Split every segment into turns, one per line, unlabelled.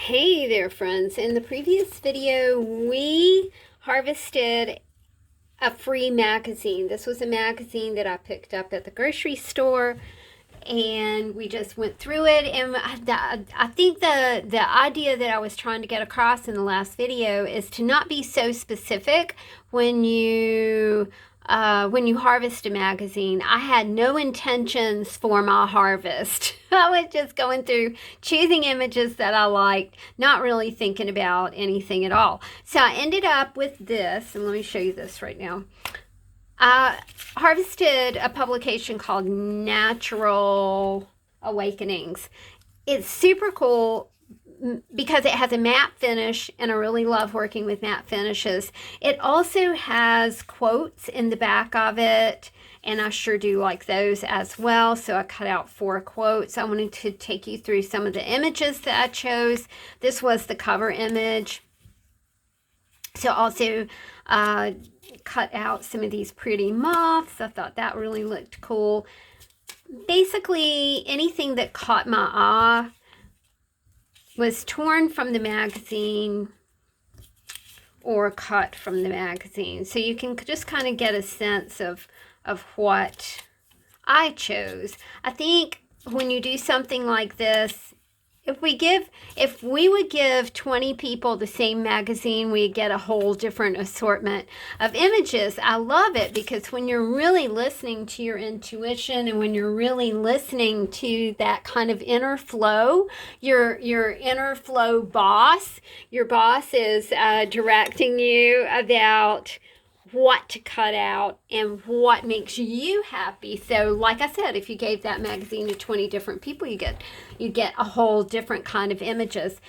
Hey there, friends. In the previous video, we harvested a free magazine. This was a magazine that I picked up at the grocery store, and we just went through it. And I think the idea that I was trying to get across in the last video is to not be so specific when you harvest a magazine. I had no intentions for my harvest. I was just going through choosing images that I liked, not really thinking about anything at all. So I ended up with this, and let me show you this right now. I harvested a publication called Natural Awakenings. It's super cool because it has a matte finish, and I really love working with matte finishes. It also has quotes in the back of it, and I sure do like those as well. So I cut out 4 quotes. I wanted to take you through some of the images that I chose. This was the cover image. So also cut out some of these pretty moths. I thought that really looked cool. Basically, anything that caught my eye was torn from the magazine or cut from the magazine. So you can just kind of get a sense of what I chose. I think when you do something like this, if we would give 20 people the same magazine, we'd get a whole different assortment of images. I love it because when you're really listening to your intuition, and when you're really listening to that kind of inner flow, your inner flow boss, your boss is directing you about what to cut out and what makes you happy. So like I said, if you gave that magazine to 20 different people, you get a whole different kind of images.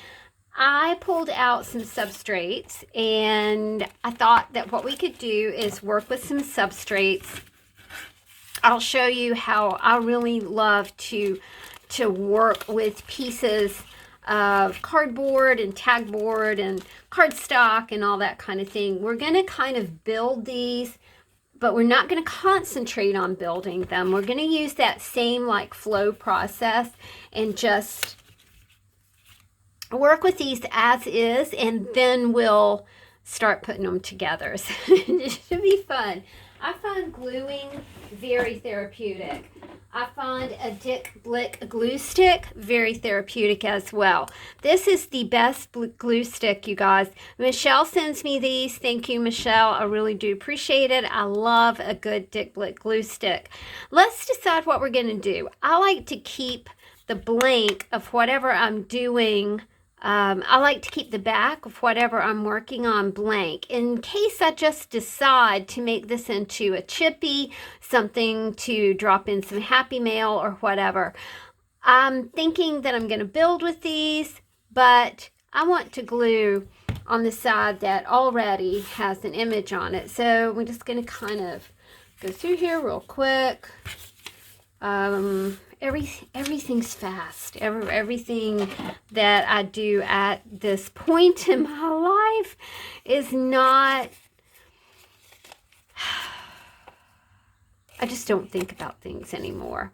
I pulled out some substrates, and I thought that what we could do is work with some substrates. I'll show you how I really love to work with pieces of cardboard and tagboard and cardstock and all that kind of thing. We're going to kind of build these, but we're not going to concentrate on building them. We're going to use that same like flow process and just work with these as is, and then we'll start putting them together. So it should be fun. I find gluing very therapeutic. I find a Dick Blick glue stick very therapeutic as well. This is the best glue stick, you guys. Michelle sends me these. Thank you, Michelle. I really do appreciate it. I love a good Dick Blick glue stick. Let's decide what we're going to do. I like to keep the blank of whatever I'm doing. I like to keep the back of whatever I'm working on blank in case I just decide to make this into a chippy, something to drop in some happy mail or whatever. I'm thinking that I'm going to build with these, but I want to glue on the side that already has an image on it. So we're just going to kind of go through here real quick. Everything's fast. Everything that I do at this point in my life is not, I just don't think about things anymore.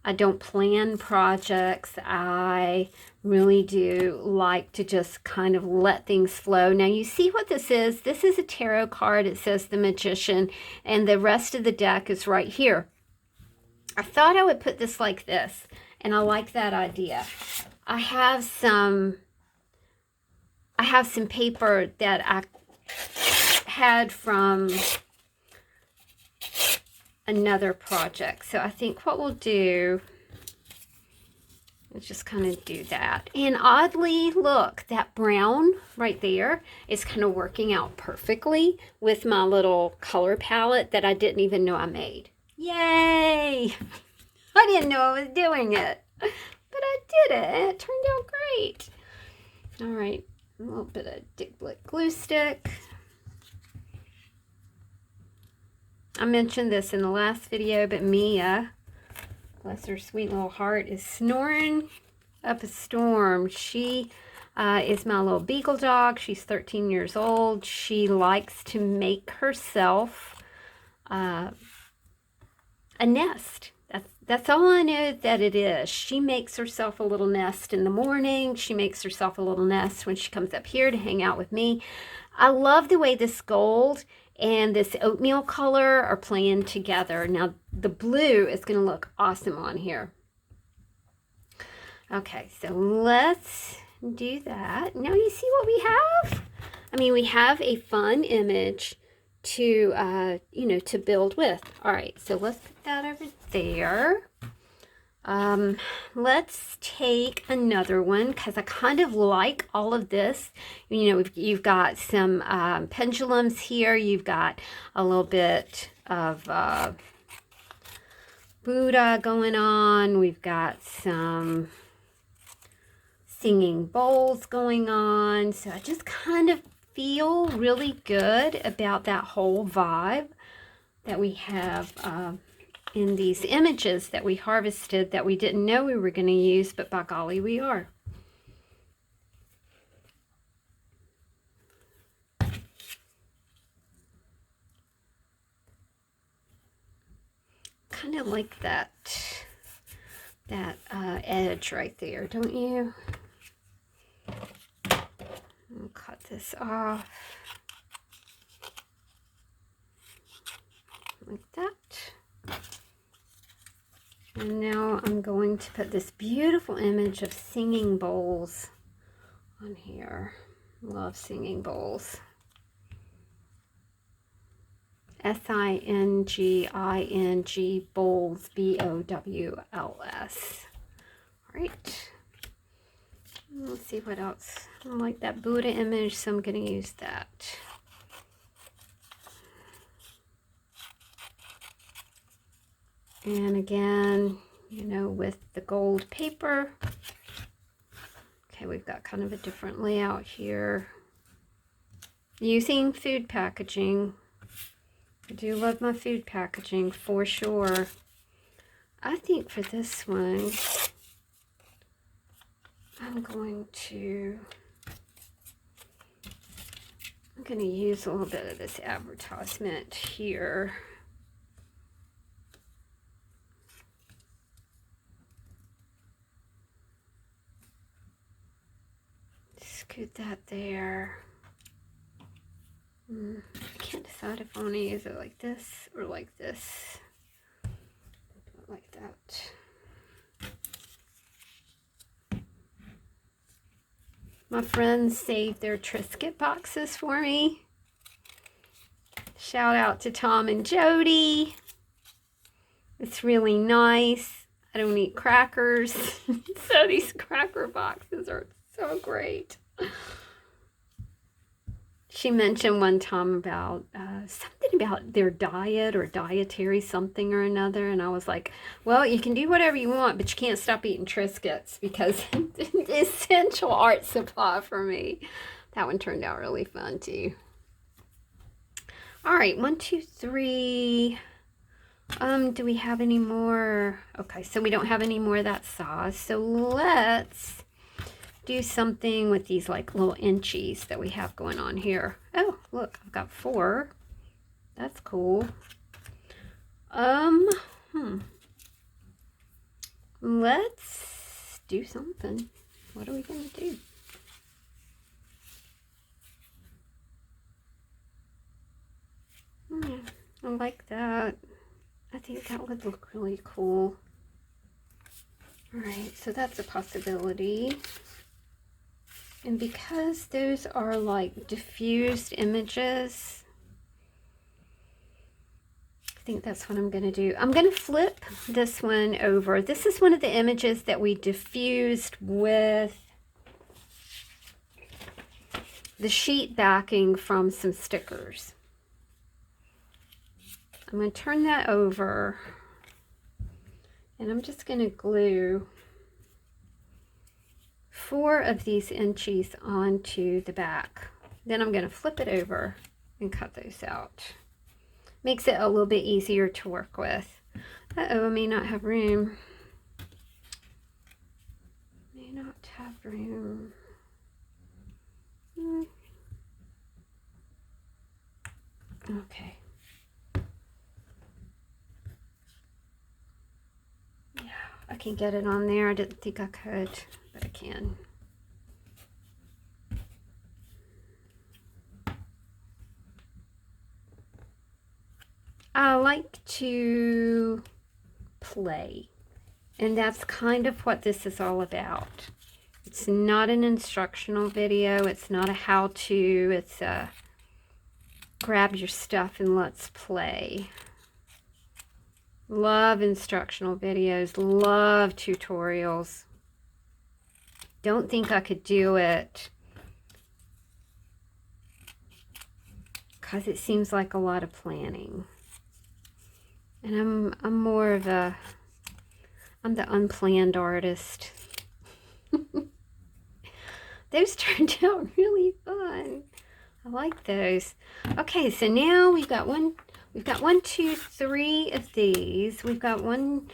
I don't plan projects. I really do like to just kind of let things flow. Now you see what this is. This is a tarot card. It says the Magician, and the rest of the deck is right here. I thought I would put this like this, and I like that idea. I have some paper that I had from another project. So I think what we'll do is just kind of do that. And oddly, look, that brown right there is kind of working out perfectly with my little color palette that I didn't even know I made. Yay! I didn't know I was doing it, but I did it, and it turned out great. All right, a little bit of Dick Blick glue stick. I mentioned this in the last video, but Mia, bless her sweet little heart, is snoring up a storm. She is my little beagle dog. She's 13 years old. She likes to make herself a nest. That's all I know that it is. She makes herself a little nest in the morning. She makes herself a little nest when she comes up here to hang out with me. I love the way this gold and this oatmeal color are playing together. Now, the blue is going to look awesome on here. Okay, so let's do that. Now you see what we have? I mean, we have a fun image to, to build with. All right, so let's put that over there. Let's take another one because I kind of like all of this. You know, you've got some pendulums here. You've got a little bit of Buddha going on. We've got some singing bowls going on. So I just kind of feel really good about that whole vibe that we have in these images that we harvested that we didn't know we were going to use, but by golly, we are. Kind of like that edge right there, don't you? I'll cut this off like that. And now I'm going to put this beautiful image of singing bowls on here. Love singing bowls. S-I-N-G-I-N-G bowls, B-O-W-L-S. All right. Let's see what else. I like that Buddha image, so I'm going to use that. And again, you know, with the gold paper. Okay, we've got kind of a different layout here. Using food packaging. I do love my food packaging for sure. I think for this one, I'm going to use a little bit of this advertisement here. Scoot that there. I can't decide if I want to use it like this or like this. Like that. My friends saved their Triscuit boxes for me. Shout out to Tom and Jody. It's really nice. I don't eat crackers, so these cracker boxes are so great. She mentioned one time about something about their diet or dietary something or another, and I was like, well, you can do whatever you want, but you can't stop eating Triscuits because it's an essential art supply for me. That one turned out really fun too. All right, 1, 2, 3. Do we have any more? Okay, so we don't have any more of that size. So let's do something with these like little inchies that we have going on here. Oh, look, I've got 4. That's cool. Let's do something. What are we gonna do? I like that. I think that would look really cool. All right, so that's a possibility. And because those are like diffused images, I think that's what I'm going to do. I'm going to flip this one over. This is one of the images that we diffused with the sheet backing from some stickers. I'm going to turn that over, and I'm just going to glue 4 of these inchies onto the back. Then I'm going to flip it over and cut those out. Makes it a little bit easier to work with. Uh-oh, I may not have room. May not have room. Okay. I can get it on there. I didn't think I could, but I can. I like to play, and that's kind of what this is all about. It's not an instructional video. It's not a how-to. It's a grab your stuff and let's play. Love instructional videos. Love tutorials. Don't think I could do it because it seems like a lot of planning. And I'm more of a, I'm the unplanned artist. Those turned out really fun. I like those. Okay, so now we've got one, two, three of these. We've got one,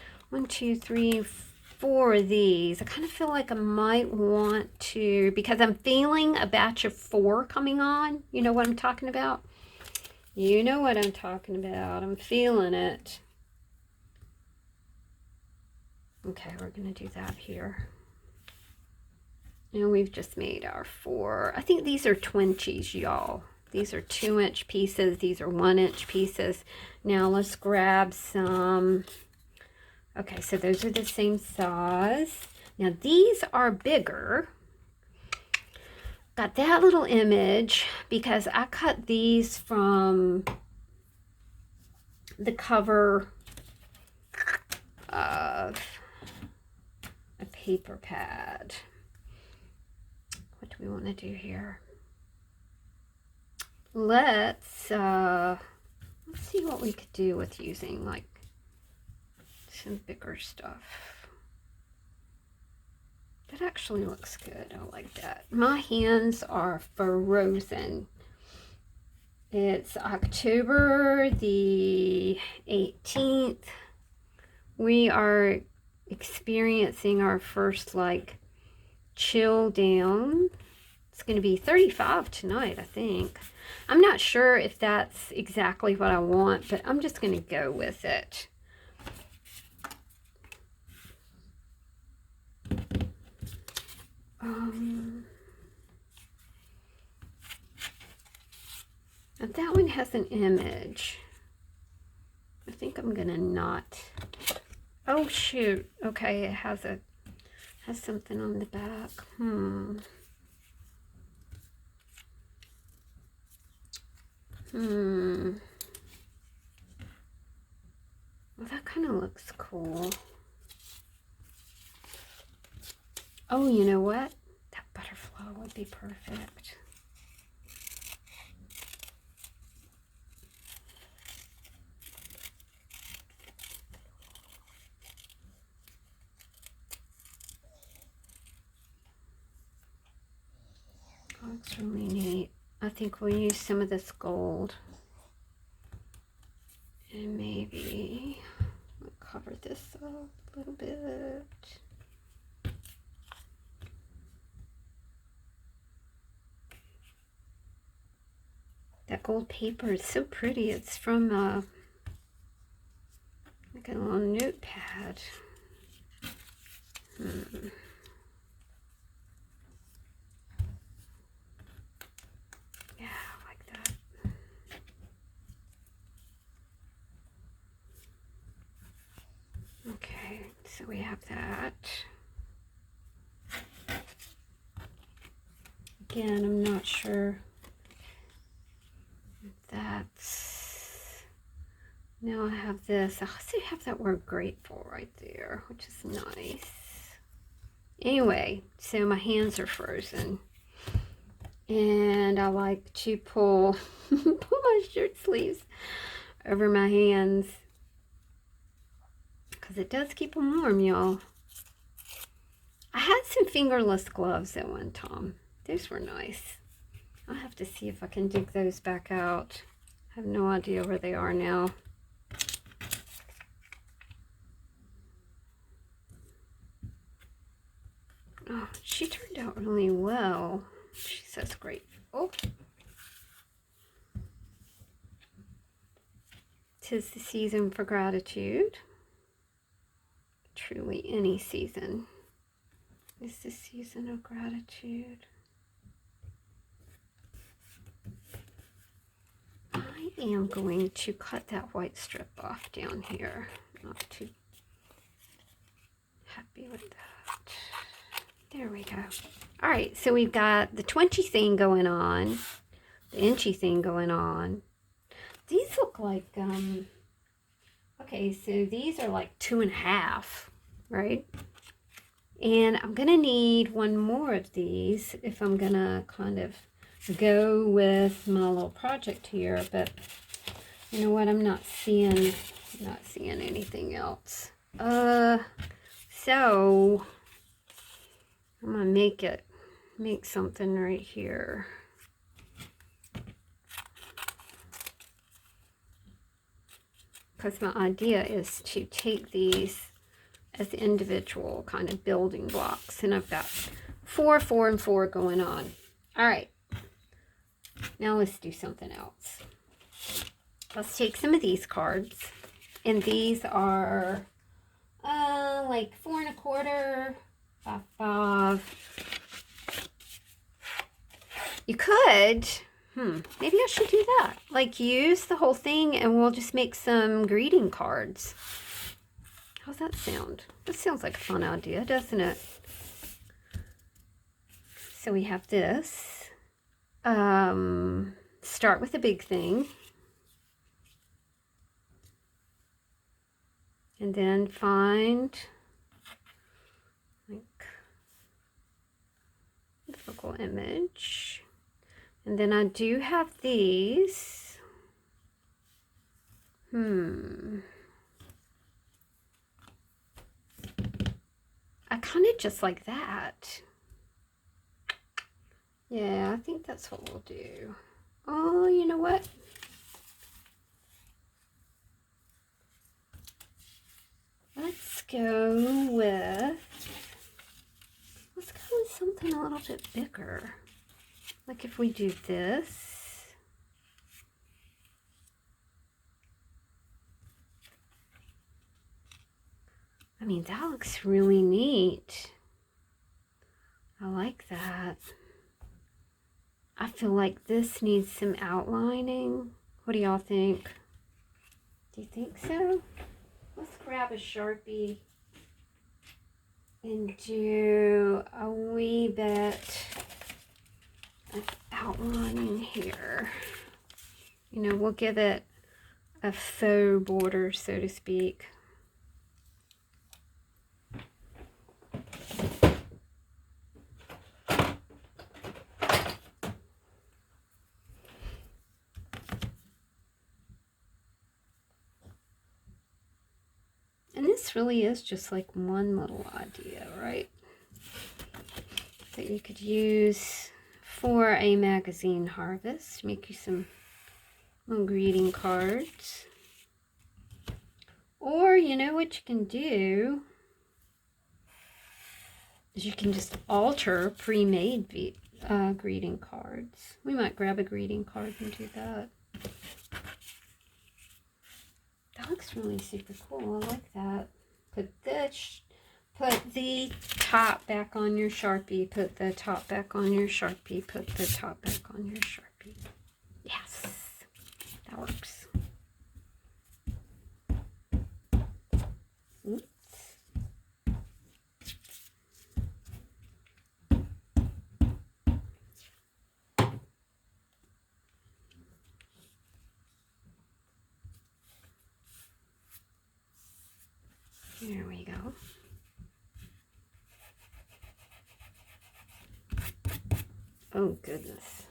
two, three, four of these. I kind of feel like I might want to, because I'm feeling a batch of 4 coming on. You know what I'm talking about? You know what I'm talking about. I'm feeling it. Okay, we're going to do that here. And we've just made our 4. I think these are 20s, y'all. These are 2-inch pieces. These are 1-inch pieces. Now let's grab some. Okay, so those are the same size. Now these are bigger. Got that little image because I cut these from the cover of a paper pad. What do we want to do here? Let's see what we could do with using like some bigger stuff. That actually looks good. I like that. My hands are frozen. It's October the 18th. We are experiencing our first like chill down. It's going to be 35 tonight, I think. I'm not sure if that's exactly what I want, but I'm just going to go with it. Now that one has an image. I think I'm going to not. Oh shoot. Okay, it has something on the back. Well, that kind of looks cool. Oh, you know what? That butterfly would be perfect. Oh, looks really neat. I think we'll use some of this gold. And maybe I'll cover this up a little bit. That gold paper is so pretty. It's from like a little notepad. Yeah, I like that. Okay, so we have that. Again, I'm not sure if that's. Now I have this. I also have that word grateful right there, which is nice. Anyway, so my hands are frozen. And I like to pull my shirt sleeves over my hands because it does keep them warm, y'all. I had some fingerless gloves at one time. Those were nice. I'll have to see if I can dig those back out. I have no idea where they are now. Oh, she turned out really well. She says grateful. 'Tis the season for gratitude. Truly, any season is the season of gratitude. I am going to cut that white strip off down here. Not too happy with that. There we go. All right, so we've got the 20 thing going on, the inchy thing going on. These look like, okay, so these are like 2.5, right? And I'm gonna need one more of these if I'm gonna kind of go with my little project here, but you know what, I'm not seeing anything else. So I'm gonna make something right here. Because my idea is to take these as individual kind of building blocks, and I've got 4, 4, and 4 going on. All right, now let's do something else. Let's take some of these cards, and these are like 4 1/4 by 5. You could, maybe I should do that. Like use the whole thing and we'll just make some greeting cards. How's that sound? That sounds like a fun idea, doesn't it? So we have this. Start with a big thing. And then find like a focal image. And then I do have these. I kind of just like that. Yeah, I think that's what we'll do. Oh, you know what? Let's go with something a little bit bigger. Like if we do this. I mean, that looks really neat. I like that. I feel like this needs some outlining. What do y'all think? Do you think so? Let's grab a Sharpie and do a wee bit of outlining here. You know, we'll give it a faux border, so to speak. And this really is just like one little idea, right? That you could use for a magazine harvest. Make you some little greeting cards. Or, you know what you can do is you can just alter pre-made greeting cards. We might grab a greeting card and do that. That looks really super cool. I like that. Put the top back on your Sharpie. Put the top back on your Sharpie. Put the top back on your Sharpie. Yes, that works. Oops. There we go. Oh, goodness.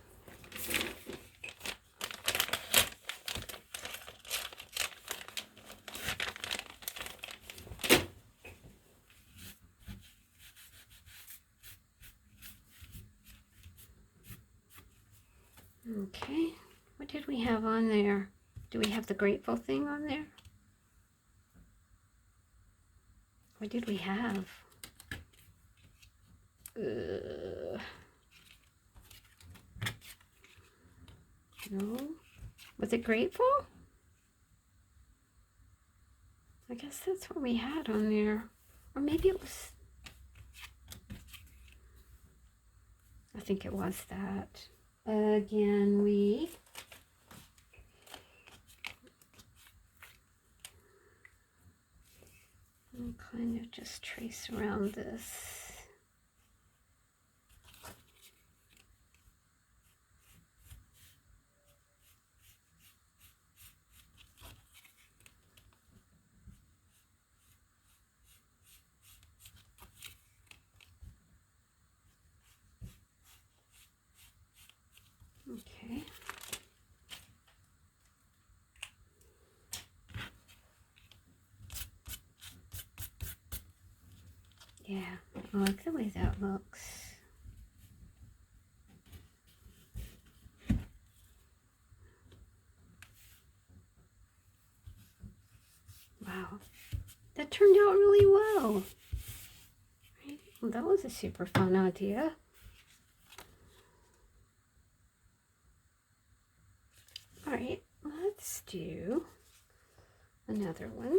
Okay, what did we have on there? Do we have the grateful thing on there? What did we have? No? Was it grateful? I guess that's what we had on there. Or maybe it was, I think it was that. Again, we kind of just trace around this. Okay. Yeah, I like the way that looks. Wow, that turned out really well. Right? Well, that was a super fun idea. All right, let's do another one.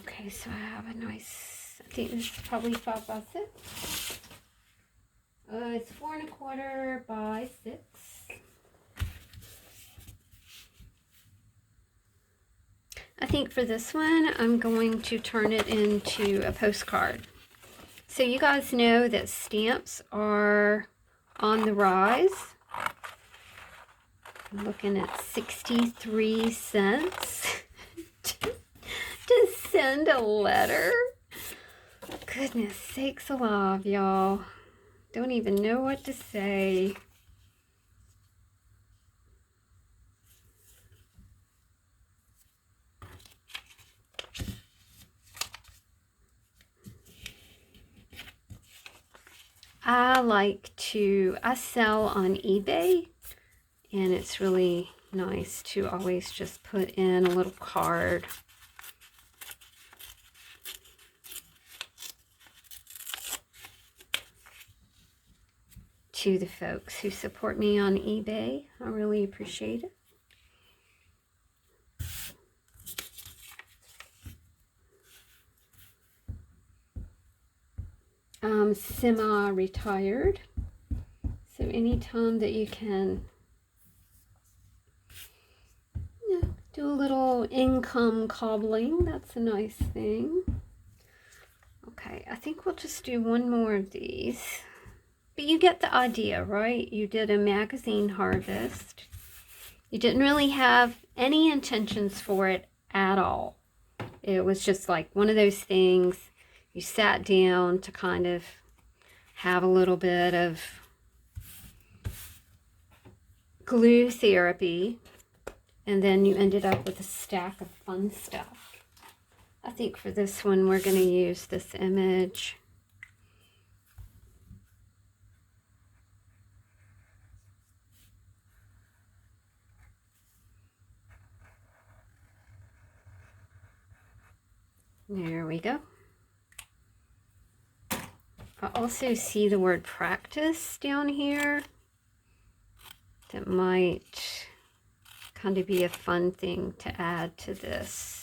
Okay, so I have a nice, I think this is probably 5x6. It's 4 1/4 by 6. I think for this one, I'm going to turn it into a postcard. So you guys know that stamps are on the rise. I'm looking at 63 cents to send a letter. Goodness sakes alive, y'all. Don't even know what to say. I sell on eBay, and it's really nice to always just put in a little card. To the folks who support me on eBay. I really appreciate it. I'm semi-retired, so anytime that you can do a little income cobbling, that's a nice thing. Okay, I think we'll just do one more of these. But you get the idea, right? You did a magazine harvest. You didn't really have any intentions for it at all. It was just like one of those things you sat down to kind of have a little bit of glue therapy, and then you ended up with a stack of fun stuff. I think for this one we're going to use this image. There we go. I also see the word practice down here. That might kind of be a fun thing to add to this.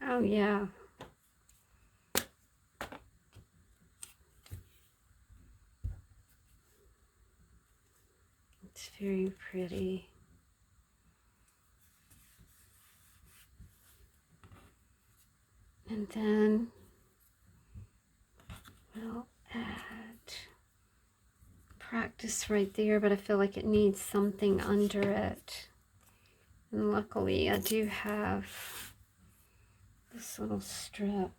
Oh, yeah. It's very pretty. And then we'll add practice right there, but I feel like it needs something under it. And luckily I do have this little strip.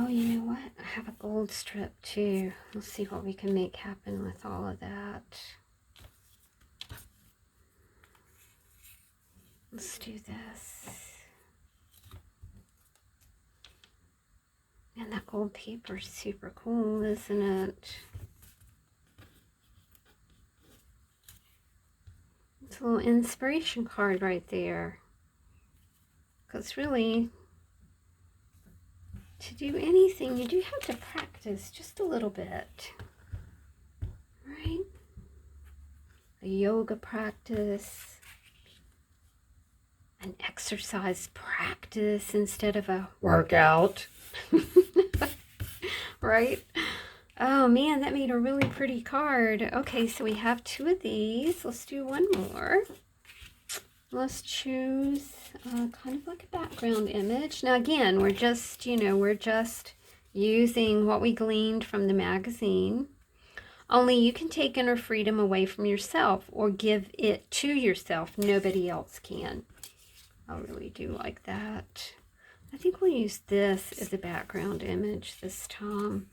Oh, you know what? I have a gold strip too. Let's see what we can make happen with all of that. Let's do this. And that gold paper is super cool, isn't it? It's a little inspiration card right there. Because really, to do anything, you do have to practice just a little bit, right? A yoga practice, an exercise practice instead of a workout, right? Oh man, that made a really pretty card. Okay, so we have 2 of these. Let's do one more. Let's choose kind of like a background image. Now again, we're just, we're just using what we gleaned from the magazine. Only you can take inner freedom away from yourself or give it to yourself. Nobody else can. I really do like that. I think we'll use this as a background image this time.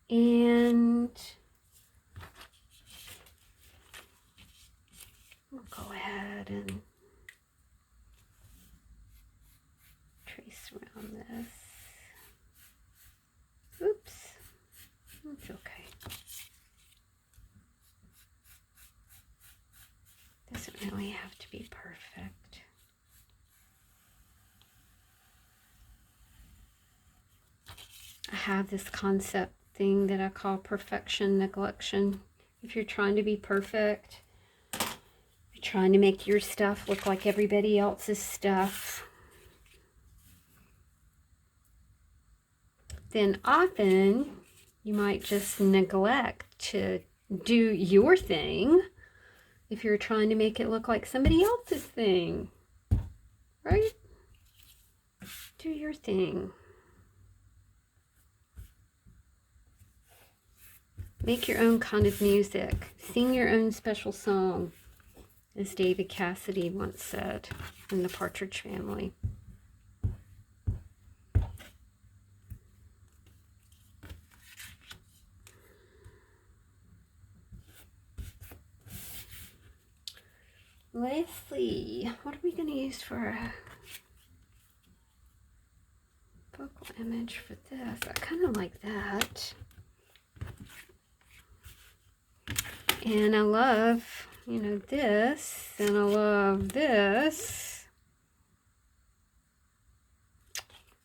And we'll go ahead and trace around this. Oops, it's okay. Doesn't really have to be perfect. I have this concept thing that I call perfection neglection. If you're trying to be perfect, you're trying to make your stuff look like everybody else's stuff, then often you might just neglect to do your thing if you're trying to make it look like somebody else's thing, right? Do your thing. Make your own kind of music. Sing your own special song, as David Cassidy once said in the Partridge Family. Let's see, what are we going to use for a focal image for this? I kind of like that. And I love, this, and I love this.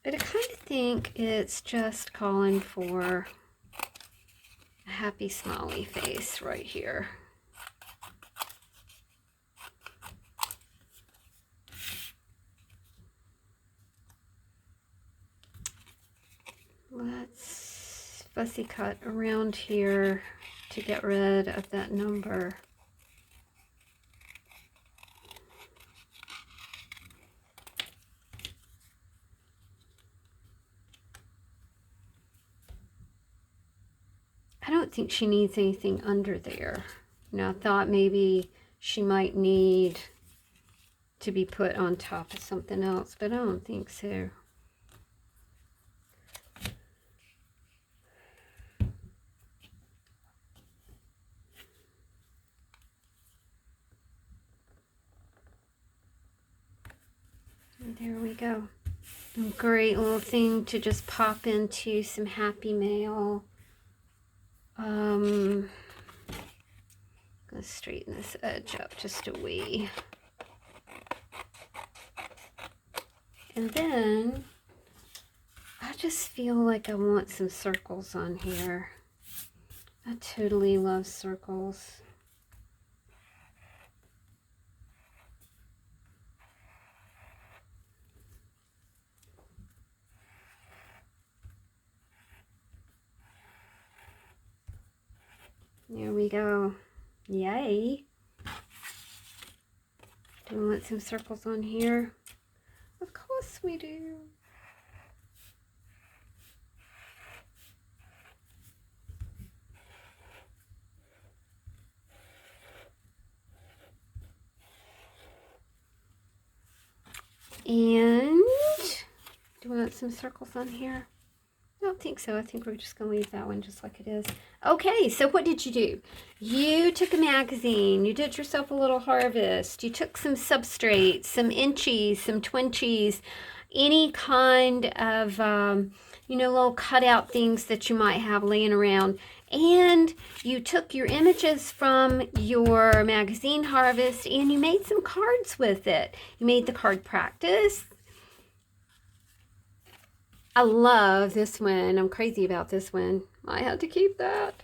But I kind of think it's just calling for a happy smiley face right here. Let's fussy cut around here to get rid of that number. I don't think she needs anything under there. I thought maybe she might need to be put on top of something else, but I don't think so. And there we go. A great little thing to just pop into some happy mail. I'm gonna straighten this edge up just a wee. And then I just feel like I want some circles on here. I totally love circles. There we go. Yay. Do we want some circles on here? Of course we do. And do we want some circles on here? I don't think so. I think we're just going to leave that one just like it is. Okay, so what did you do? You took a magazine. You did yourself a little harvest. You took some substrates, some inchies, some twinchies, any kind of, little cutout things that you might have laying around. And you took your images from your magazine harvest and you made some cards with it. You made the card practice. I love this one. I'm crazy about this one. I had to keep that.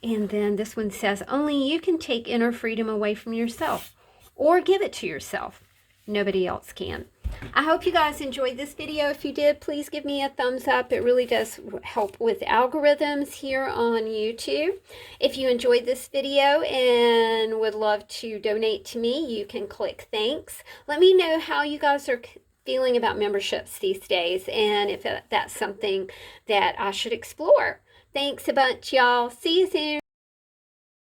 And then this one says, only you can take inner freedom away from yourself or give it to yourself. Nobody else can. I hope you guys enjoyed this video. If you did, please give me a thumbs up. It really does help with algorithms here on YouTube. If you enjoyed this video and would love to donate to me, you can click thanks. Let me know how you guys are feeling about memberships these days and if that's something that I should explore. Thanks a bunch, y'all. See you soon.